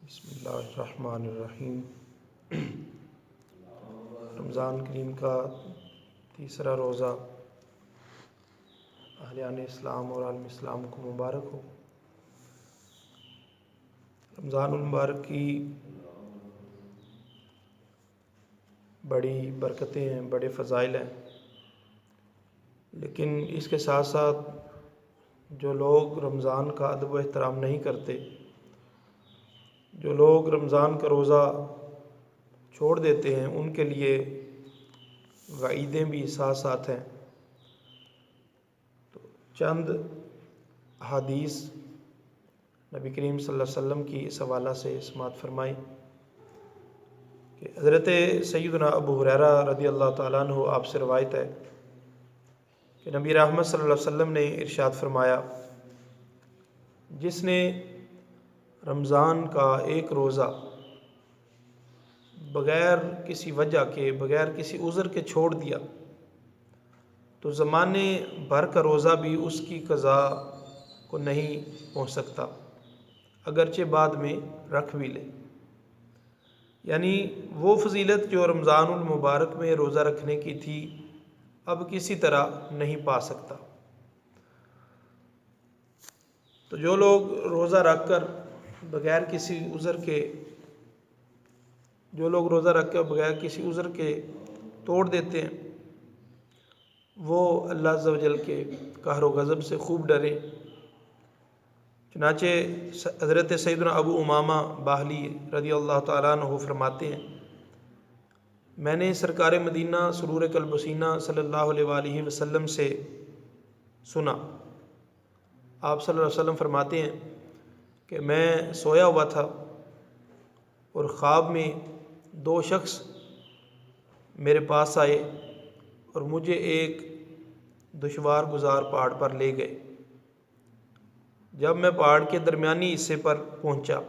بسم اللہ الرحمن الرحیم۔ رمضان کریم کا تیسرا روزہ اہلیان اسلام اور عالم اسلام کو مبارک ہو۔ رمضان المبارک کی بڑی برکتیں ہیں، بڑے فضائل ہیں، لیکن اس کے ساتھ ساتھ جو لوگ رمضان کا ادب و احترام نہیں کرتے، جو لوگ رمضان کا روزہ چھوڑ دیتے ہیں، ان کے لیے وعیدیں بھی ساتھ ساتھ ہیں۔ تو چند حدیث نبی کریم صلی اللہ علیہ وسلم کی اس حوالہ سے سماعت فرمائی کہ حضرت سیدنا ابو ہریرہ رضی اللہ تعالیٰ عنہ آپ سے روایت ہے کہ نبی رحمت صلی اللہ علیہ وسلم نے ارشاد فرمایا، جس نے رمضان کا ایک روزہ بغیر کسی وجہ کے، بغیر کسی عذر کے چھوڑ دیا تو زمانے بھر کا روزہ بھی اس کی قضا کو نہیں پہنچ سکتا، اگرچہ بعد میں رکھ بھی لے۔ یعنی وہ فضیلت جو رمضان المبارک میں روزہ رکھنے کی تھی اب کسی طرح نہیں پا سکتا۔ تو جو لوگ روزہ رکھ کر بغیر کسی عذر کے توڑ دیتے ہیں، وہ اللہ عز و جل کے قہر و غضب سے خوب ڈرے۔ چنانچہ حضرت سیدنا ابو امامہ باہلی رضی اللہ تعالیٰ عنہ فرماتے ہیں، میں نے سرکار مدینہ سرور قلب و سینہ صلی اللہ علیہ وآلہ وسلم سے سنا، آپ صلی اللہ علیہ وسلم فرماتے ہیں کہ میں سویا ہوا تھا اور خواب میں دو شخص میرے پاس آئے اور مجھے ایک دشوار گزار پہاڑ پر لے گئے۔ جب میں پہاڑ کے درمیانی حصے پر پہنچا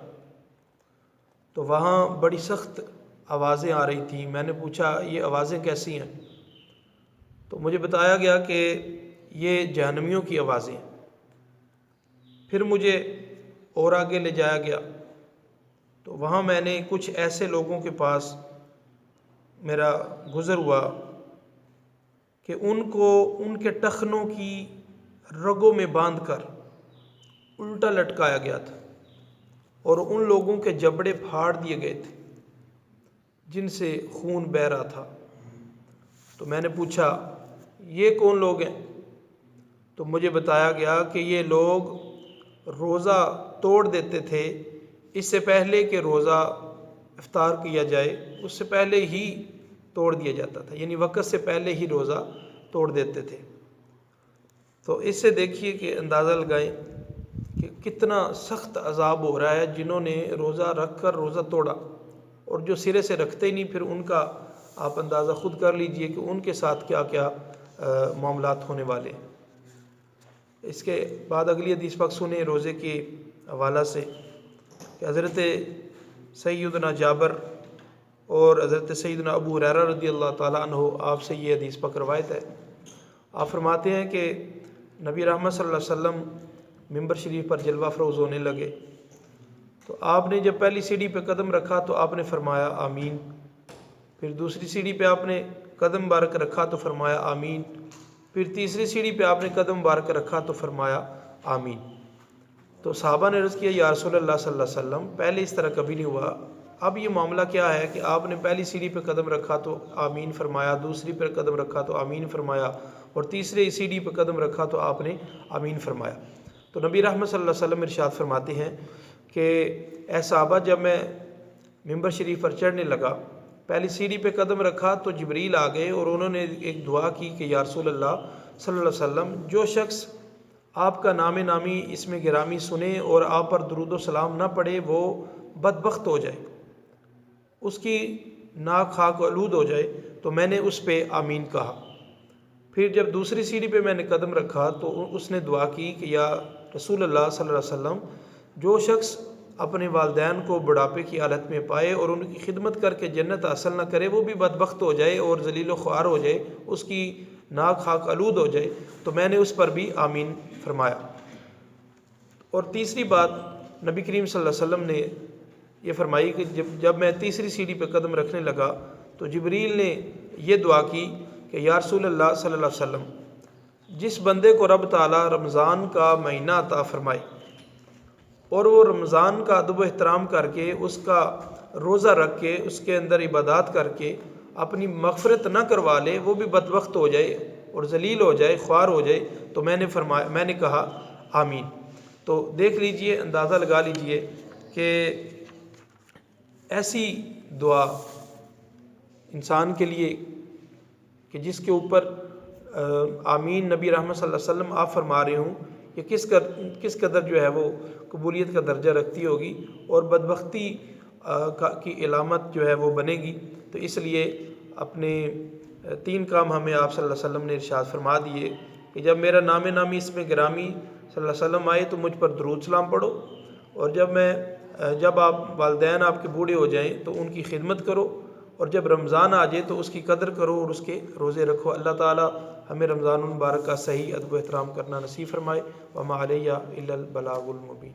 تو وہاں بڑی سخت آوازیں آ رہی تھیں۔ میں نے پوچھا یہ آوازیں کیسی ہیں؟ تو مجھے بتایا گیا کہ یہ جہنمیوں کی آوازیں ہیں۔ پھر مجھے اور آگے لے جایا گیا تو وہاں میں نے کچھ ایسے لوگوں کے پاس میرا گزر ہوا کہ ان کو ان کے ٹخنوں کی رگوں میں باندھ کر الٹا لٹکایا گیا تھا اور ان لوگوں کے جبڑے پھاڑ دیے گئے تھے جن سے خون بہہ رہا تھا۔ تو میں نے پوچھا یہ کون لوگ ہیں؟ تو مجھے بتایا گیا کہ یہ لوگ روزہ توڑ دیتے تھے، اس سے پہلے کہ روزہ افطار کیا جائے اس سے پہلے ہی توڑ دیا جاتا تھا، یعنی وقت سے پہلے ہی روزہ توڑ دیتے تھے۔ تو اس سے دیکھیے کہ اندازہ لگائیں کہ کتنا سخت عذاب ہو رہا ہے جنہوں نے روزہ رکھ کر روزہ توڑا، اور جو سرے سے رکھتے ہی نہیں پھر ان کا آپ اندازہ خود کر لیجئے کہ ان کے ساتھ کیا کیا معاملات ہونے والے ہیں۔ اس کے بعد اگلی حدیث پاک سنیں روزے کے حوالہ سے کہ حضرت سیدنا جابر اور حضرت سیدنا ابو ہریرہ رضی اللہ تعالیٰ عنہ آپ سے یہ حدیث پاک روایت ہے۔ آپ فرماتے ہیں کہ نبی رحمت صلی اللہ علیہ وسلم ممبر شریف پر جلوہ افروز ہونے لگے تو آپ نے جب پہلی سیڑھی پہ قدم رکھا تو آپ نے فرمایا آمین، پھر دوسری سیڑھی پہ آپ نے قدم مبارک رکھا تو فرمایا آمین، پھر تیسری سیڑھی پہ آپ نے قدم مبارک رکھا تو فرمایا آمین۔ تو صحابہ نے عرض کیا یا رسول اللہ صلی اللہ علیہ وسلم پہلے اس طرح کبھی نہیں ہوا، اب یہ معاملہ کیا ہے کہ آپ نے پہلی سیڑھی پہ قدم رکھا تو آمین فرمایا، دوسری پہ قدم رکھا تو آمین فرمایا، اور تیسری سیڑھی پہ قدم رکھا تو آپ نے آمین فرمایا۔ تو نبی رحمت صلی اللہ علیہ وسلم ارشاد فرماتے ہیں کہ اے صحابہ، جب میں ممبر شریف پر چڑھنے لگا پہلی سیڑھی پہ قدم رکھا تو جبریل آ گئے اور انہوں نے ایک دعا کی کہ یا رسول اللہ صلی اللہ علیہ وسلم جو شخص آپ کا نام نامی اس میں گرامی سنے اور آپ پر درود و سلام نہ پڑھے وہ بدبخت ہو جائے، اس کی ناک خاک آلود ہو جائے۔ تو میں نے اس پہ آمین کہا۔ پھر جب دوسری سیڑھی پہ میں نے قدم رکھا تو اس نے دعا کی کہ یا رسول اللہ صلی اللہ علیہ وسلم جو شخص اپنے والدین کو بڑھاپے کی حالت میں پائے اور ان کی خدمت کر کے جنت حاصل نہ کرے وہ بھی بدبخت ہو جائے اور ذلیل و خوار ہو جائے، اس کی ناک خاک آلود ہو جائے۔ تو میں نے اس پر بھی آمین فرمایا۔ اور تیسری بات نبی کریم صلی اللہ علیہ وسلم نے یہ فرمائی کہ جب میں تیسری سیڑھی پہ قدم رکھنے لگا تو جبریل نے یہ دعا کی کہ یا رسول اللہ صلی اللہ علیہ وسلم، جس بندے کو رب تعالیٰ رمضان کا مہینہ عطا فرمائے اور وہ رمضان کا ادب و احترام کر کے، اس کا روزہ رکھ کے، اس کے اندر عبادات کر کے اپنی مغفرت نہ کروا لے، وہ بھی بدبخت ہو جائے اور ذلیل ہو جائے، خوار ہو جائے، تو میں نے کہا آمین۔ تو دیکھ لیجئے، اندازہ لگا لیجئے کہ ایسی دعا انسان کے لیے کہ جس کے اوپر آمین نبی رحمت صلی اللہ علیہ وسلم آپ فرما رہے ہوں، کہ کس قدر جو ہے وہ قبولیت کا درجہ رکھتی ہوگی اور بدبختی کی علامت جو ہے وہ بنے گی۔ تو اس لیے اپنے 3 کام ہمیں آپ صلی اللہ علیہ وسلم نے ارشاد فرما دیے کہ جب میرا نام نامی اس میں گرامی صلی اللہ علیہ وسلم آئے تو مجھ پر درود سلام پڑھو، اور جب آپ والدین آپ کے بوڑھے ہو جائیں تو ان کی خدمت کرو، اور جب رمضان آ جائے تو اس کی قدر کرو اور اس کے روزے رکھو۔ اللہ تعالی ہمیں رمضان المبارک کا صحیح ادب و احترام کرنا نصیب فرمائے۔ وما علیہ الا البلاغ المبین۔